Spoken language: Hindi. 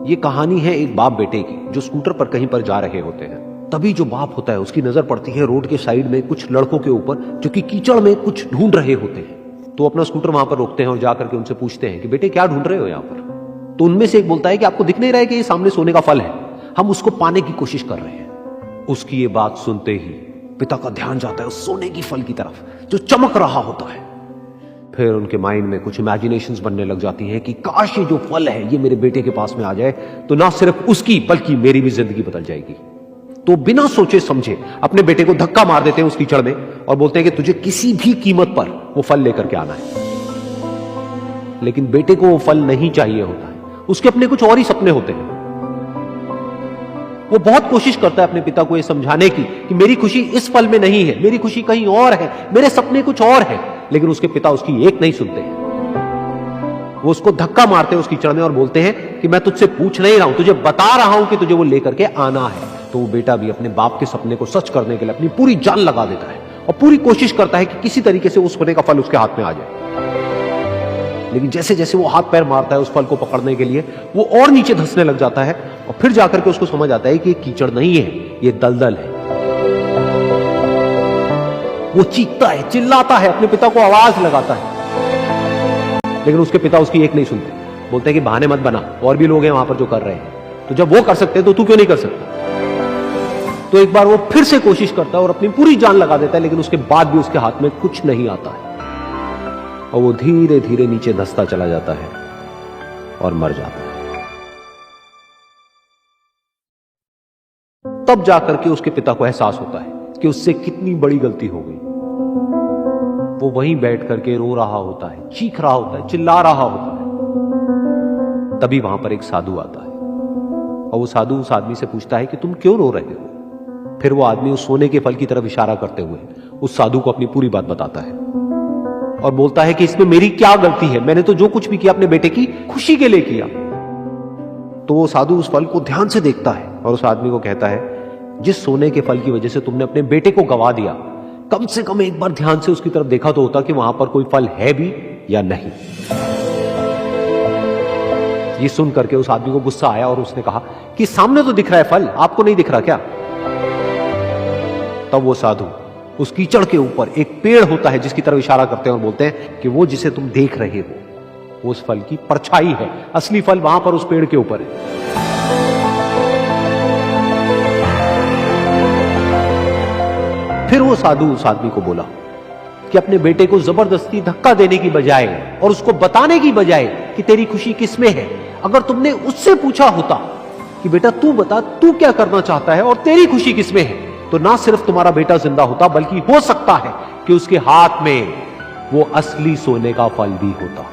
ये कहानी है एक बाप बेटे की जो स्कूटर पर कहीं पर जा रहे होते हैं। तभी जो बाप होता है उसकी नजर पड़ती है रोड के साइड में कुछ लड़कों के ऊपर जो कि कीचड़ में कुछ ढूंढ रहे होते हैं। तो अपना स्कूटर वहां पर रोकते हैं और जाकर के उनसे पूछते हैं कि बेटे क्या ढूंढ रहे हो यहाँ पर। तो उनमें से एक बोलता है कि आपको दिख नहीं रहा है कि ये सामने सोने का फल है, हम उसको पाने की कोशिश कर रहे हैं। उसकी ये बात सुनते ही पिता का ध्यान जाता है उस सोने की फल की तरफ जो चमक रहा होता है। फिर उनके माइंड में कुछ इमेजिनेशंस बनने लग जाती हैं कि काश ये जो फल है ये मेरे बेटे के पास में आ जाए तो ना सिर्फ उसकी बल्कि मेरी भी जिंदगी बदल जाएगी। तो बिना सोचे समझे अपने बेटे को धक्का मार देते हैं उस कीचड़ में और बोलते हैं कि तुझे किसी भी कीमत पर वो फल लेकर के आना है। लेकिन बेटे को वो फल नहीं चाहिए होता है, उसके अपने कुछ और ही सपने होते हैं। वो बहुत कोशिश करता है अपने पिता को ये समझाने की कि मेरी खुशी इस फल में नहीं है, मेरी खुशी कहीं और है, मेरे सपने कुछ और है। लेकिन उसके पिता उसकी एक नहीं सुनते हैं। वो उसको धक्का मारते हैं उस कीचड़ में और बोलते हैं कि मैं तुझसे पूछ नहीं रहा हूं, तुझे बता रहा हूं कि तुझे वो लेकर के आना है। तो वो बेटा भी अपने बाप के सपने को सच करने के लिए अपनी पूरी जान लगा देता है और पूरी कोशिश करता है कि किसी तरीके से उस सोने का फल उसके हाथ में आ जाए। लेकिन जैसे जैसे वो हाथ पैर मारता है उस फल को पकड़ने के लिए वो और नीचे धंसने लग जाता है और फिर जाकर के उसको समझ आता है कि ये कीचड़ नहीं है, ये दलदल है। वो चीखता है, चिल्लाता है, अपने पिता को आवाज लगाता है, लेकिन उसके पिता उसकी एक नहीं सुनते। बोलते हैं कि बहाने मत बना, और भी लोग हैं वहां पर जो कर रहे हैं, तो जब वो कर सकते हैं तो तू क्यों नहीं कर सकता। तो एक बार वो फिर से कोशिश करता है और अपनी पूरी जान लगा देता है, लेकिन उसके बाद भी उसके हाथ में कुछ नहीं आता है और वो धीरे धीरे नीचे धंसता चला जाता है और मर जाता है। तब जाकर के उसके पिता को एहसास होता है कि उससे कितनी बड़ी गलती हो गई। वो वहीं बैठ करके रो रहा होता है, चीख रहा होता है, चिल्ला रहा होता है। तभी वहां पर एक साधु आता है और वो साधु उस आदमी से पूछता है कि तुम क्यों रो रहे हो। फिर वो आदमी उस सोने के फल की तरफ इशारा करते हुए उस साधु को अपनी पूरी बात बताता है और बोलता है कि इसमें मेरी क्या गलती है, मैंने तो जो कुछ भी किया अपने बेटे की खुशी के लिए किया। तो वो साधु उस फल को ध्यान से देखता है और उस आदमी को कहता है जिस सोने के फल की वजह से तुमने अपने बेटे को गवा दिया, कम से कम एक बार ध्यान से उसकी तरफ देखा तो होता कि वहां पर कोई फल है भी या नहीं। ये सुन करके उस आदमी को गुस्सा आया और उसने कहा कि सामने तो दिख रहा है फल, आपको नहीं दिख रहा क्या। तब वो साधु उस कीचड़ के ऊपर एक पेड़ होता है जिसकी तरफ इशारा करते हैं और बोलते हैं कि वो जिसे तुम देख रहे हो वो उस फल की परछाई है, असली फल वहां पर उस पेड़ के ऊपर है। फिर वो साधु उस आदमी को बोला कि अपने बेटे को जबरदस्ती धक्का देने की बजाय और उसको बताने की बजाय कि तेरी खुशी किसमें है, अगर तुमने उससे पूछा होता कि बेटा तू बता तू क्या करना चाहता है और तेरी खुशी किसमें है, तो ना सिर्फ तुम्हारा बेटा जिंदा होता बल्कि हो सकता है कि उसके हाथ में वो असली सोने का फल भी होता।